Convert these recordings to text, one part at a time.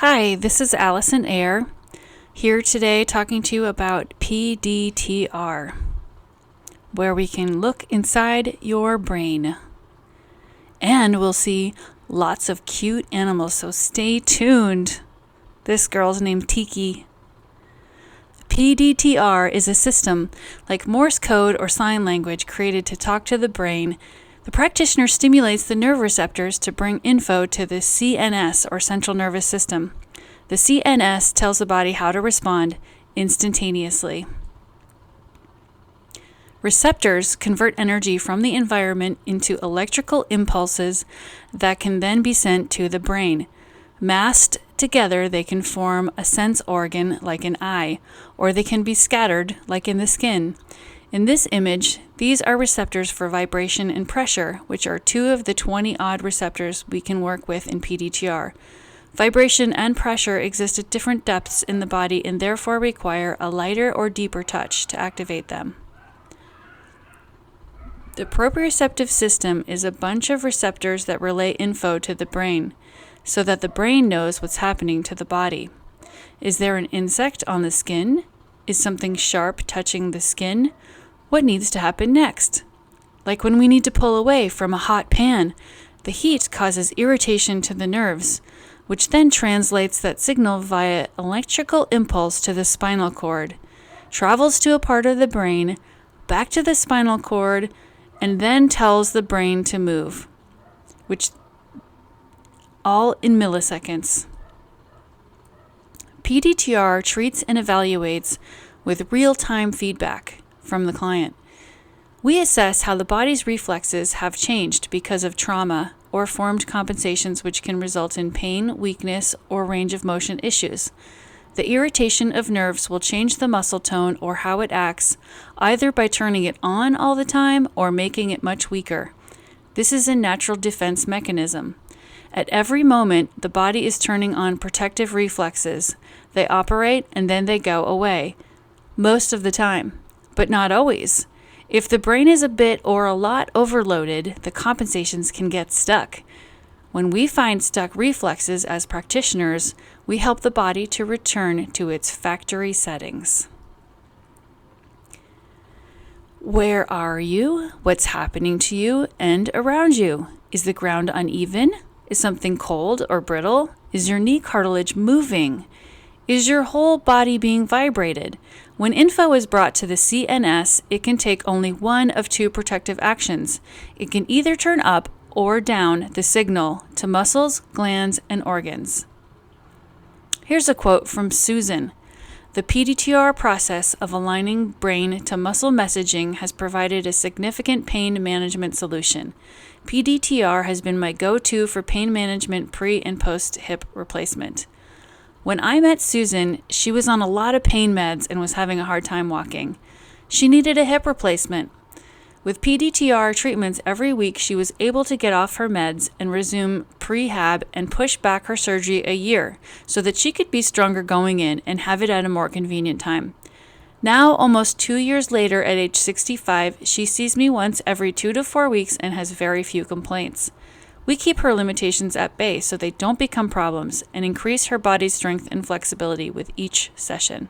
Hi, this is Allison Ayer, here today talking to you about P-DTR, where we can look inside your brain. And we'll see lots of cute animals, so stay tuned. This girl's named Tiki. P-DTR is a system like Morse code or sign language created to talk to the brain. The practitioner stimulates the nerve receptors to bring info to the CNS, or central nervous system. The CNS tells the body how to respond instantaneously. Receptors convert energy from the environment into electrical impulses that can then be sent to the brain. Massed together, they can form a sense organ like an eye, or they can be scattered like in the skin. In this image, these are receptors for vibration and pressure, which are two of the 20-odd receptors we can work with in P-DTR. Vibration and pressure exist at different depths in the body and therefore require a lighter or deeper touch to activate them. The proprioceptive system is a bunch of receptors that relay info to the brain, so that the brain knows what's happening to the body. Is there an insect on the skin? Is something sharp touching the skin? What needs to happen next? Like when we need to pull away from a hot pan, the heat causes irritation to the nerves, which then translates that signal via electrical impulse to the spinal cord, travels to a part of the brain, back to the spinal cord, and then tells the brain to move, which all in milliseconds. P-DTR treats and evaluates with real-time feedback from the client. We assess how the body's reflexes have changed because of trauma or formed compensations, which can result in pain, weakness, or range of motion issues. The irritation of nerves will change the muscle tone or how it acts, either by turning it on all the time or making it much weaker. This is a natural defense mechanism. At every moment, the body is turning on protective reflexes. They operate and then they go away, most of the time, but not always. If the brain is a bit or a lot overloaded, the compensations can get stuck. When we find stuck reflexes as practitioners, we help the body to return to its factory settings. Where are you? What's happening to you and around you? Is the ground uneven? Is something cold or brittle? Is your knee cartilage moving? Is your whole body being vibrated? When info is brought to the CNS, it can take only one of two protective actions. It can either turn up or down the signal to muscles, glands, and organs. Here's a quote from Susan. The P-DTR process of aligning brain to muscle messaging has provided a significant pain management solution. P-DTR has been my go-to for pain management pre- and post-hip replacement. When I met Susan, she was on a lot of pain meds and was having a hard time walking. She needed a hip replacement. With P-DTR treatments every week, she was able to get off her meds and resume prehab and push back her surgery a year so that she could be stronger going in and have it at a more convenient time. Now, almost 2 years later, at age 65, she sees me once every 2 to 4 weeks and has very few complaints. We keep her limitations at bay so they don't become problems and increase her body's strength and flexibility with each session.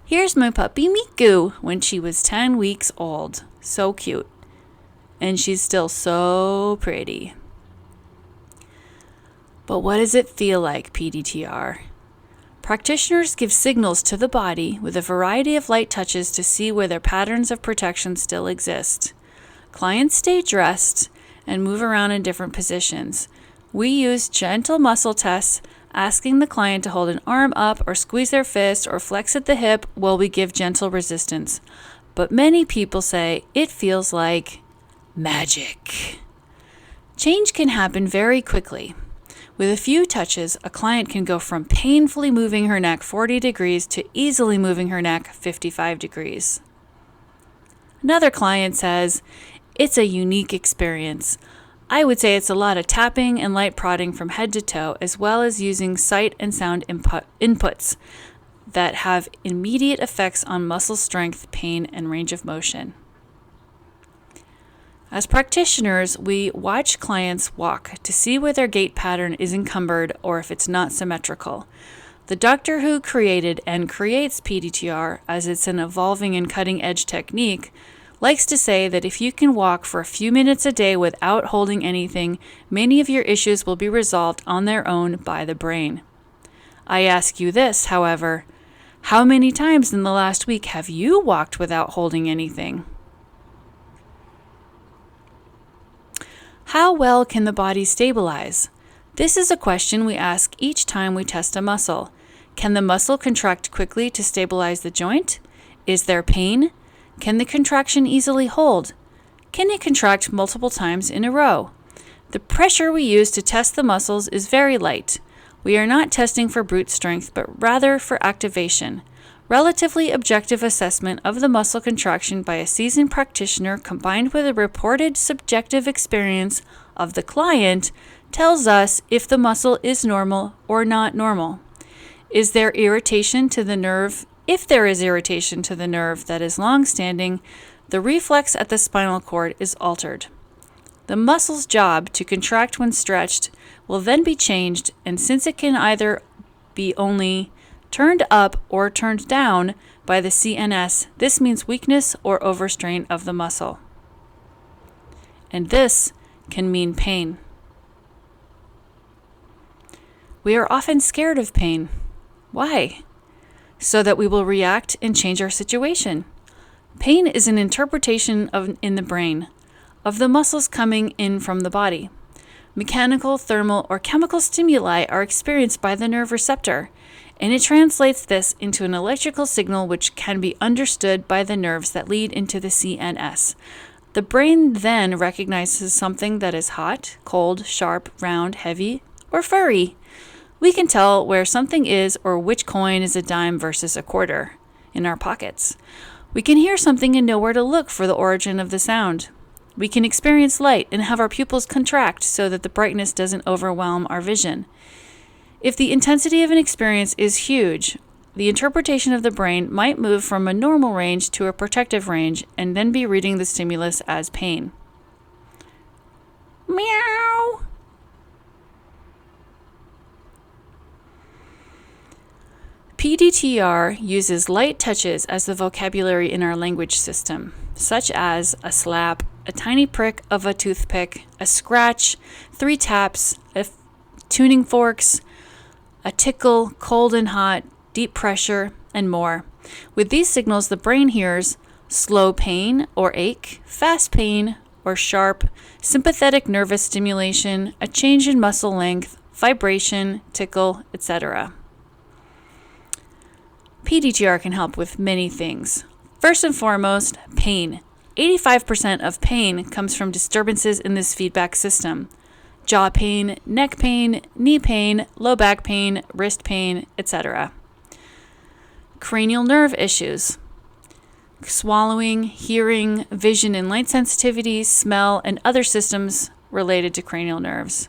Here's my puppy Miku when she was 10 weeks old. So cute. And she's still so pretty. But what does it feel like, P-DTR? Practitioners give signals to the body with a variety of light touches to see where their patterns of protection still exist. Clients stay dressed and move around in different positions. We use gentle muscle tests, asking the client to hold an arm up or squeeze their fist or flex at the hip while we give gentle resistance. But many people say it feels like magic. Change can happen very quickly. With a few touches, a client can go from painfully moving her neck 40 degrees to easily moving her neck 55 degrees. Another client says, it's a unique experience. I would say it's a lot of tapping and light prodding from head to toe, as well as using sight and sound inputs that have immediate effects on muscle strength, pain, and range of motion. As practitioners, we watch clients walk to see where their gait pattern is encumbered or if it's not symmetrical. The doctor who created and creates P-DTR, as it's an evolving and cutting-edge technique, likes to say that if you can walk for a few minutes a day without holding anything, many of your issues will be resolved on their own by the brain. I ask you this, however, how many times in the last week have you walked without holding anything? How well can the body stabilize? This is a question we ask each time we test a muscle. Can the muscle contract quickly to stabilize the joint? Is there pain? Can the contraction easily hold? Can it contract multiple times in a row? The pressure we use to test the muscles is very light. We are not testing for brute strength, but rather for activation. Relatively objective assessment of the muscle contraction by a seasoned practitioner combined with a reported subjective experience of the client tells us if the muscle is normal or not normal. Is there irritation to the nerve? If there is irritation to the nerve that is long-standing, the reflex at the spinal cord is altered. The muscle's job to contract when stretched will then be changed, and since it can either be only turned up or turned down by the CNS, this means weakness or overstrain of the muscle. And this can mean pain. We are often scared of pain. Why? So that we will react and change our situation. Pain is an interpretation in the brain of the muscles coming in from the body. Mechanical, thermal, or chemical stimuli are experienced by the nerve receptor, and it translates this into an electrical signal which can be understood by the nerves that lead into the CNS. The brain then recognizes something that is hot, cold, sharp, round, heavy, or furry. We can tell where something is or which coin is a dime versus a quarter in our pockets. We can hear something and know where to look for the origin of the sound. We can experience light and have our pupils contract so that the brightness doesn't overwhelm our vision. If the intensity of an experience is huge, the interpretation of the brain might move from a normal range to a protective range and then be reading the stimulus as pain. Meow! P-DTR uses light touches as the vocabulary in our language system, such as a slap, a tiny prick of a toothpick, a scratch, 3 taps, tuning forks, a tickle, cold and hot, deep pressure, and more. With these signals, the brain hears slow pain or ache, fast pain or sharp, sympathetic nervous stimulation, a change in muscle length, vibration, tickle, etc. P-DTR can help with many things. First and foremost, pain. 85% of pain comes from disturbances in this feedback system. Jaw pain, neck pain, knee pain, low back pain, wrist pain, etc. Cranial nerve issues. Swallowing, hearing, vision and light sensitivity, smell, and other systems related to cranial nerves.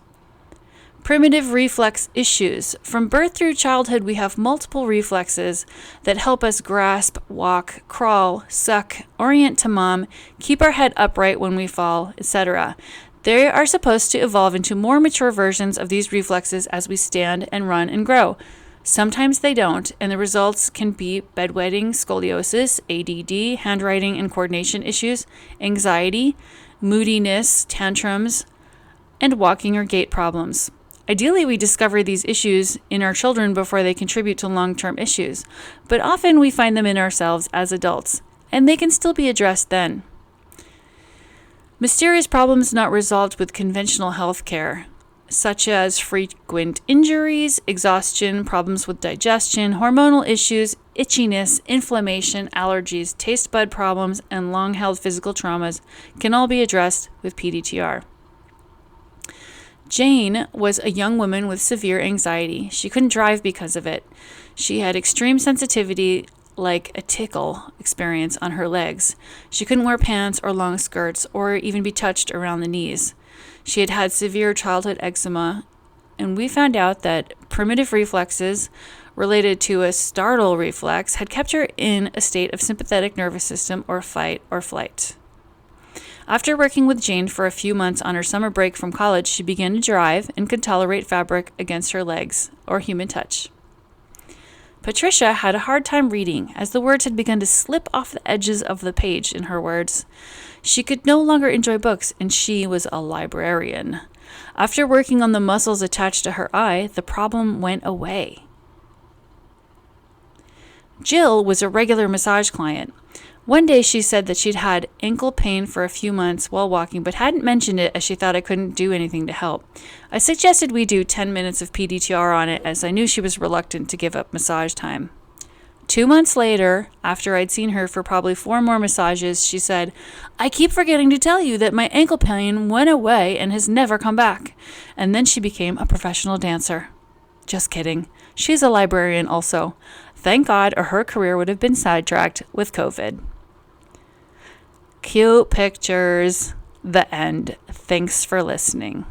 Primitive reflex issues. From birth through childhood, we have multiple reflexes that help us grasp, walk, crawl, suck, orient to mom, keep our head upright when we fall, etc. They are supposed to evolve into more mature versions of these reflexes as we stand and run and grow. Sometimes they don't, and the results can be bedwetting, scoliosis, ADD, handwriting and coordination issues, anxiety, moodiness, tantrums, and walking or gait problems. Ideally, we discover these issues in our children before they contribute to long-term issues, but often we find them in ourselves as adults, and they can still be addressed then. Mysterious problems not resolved with conventional health care, such as frequent injuries, exhaustion, problems with digestion, hormonal issues, itchiness, inflammation, allergies, taste bud problems, and long-held physical traumas, can all be addressed with P-DTR. Jane was a young woman with severe anxiety. She couldn't drive because of it. She had extreme sensitivity, like a tickle experience on her legs. She couldn't wear pants or long skirts or even be touched around the knees. She had had severe childhood eczema, and we found out that primitive reflexes related to a startle reflex had kept her in a state of sympathetic nervous system or fight or flight. After working with Jane for a few months on her summer break from college, she began to drive and could tolerate fabric against her legs or human touch. Patricia had a hard time reading, as the words had begun to slip off the edges of the page, in her words. She could no longer enjoy books, and she was a librarian. After working on the muscles attached to her eye, the problem went away. Jill was a regular massage client. One day she said that she'd had ankle pain for a few months while walking, but hadn't mentioned it as she thought I couldn't do anything to help. I suggested we do 10 minutes of P-DTR on it, as I knew she was reluctant to give up massage time. 2 months later, after I'd seen her for probably 4 more massages, she said, "I keep forgetting to tell you that my ankle pain went away and has never come back." And then she became a professional dancer. Just kidding. She's a librarian also. Thank God, or her career would have been sidetracked with COVID. Cute pictures. The end. Thanks for listening.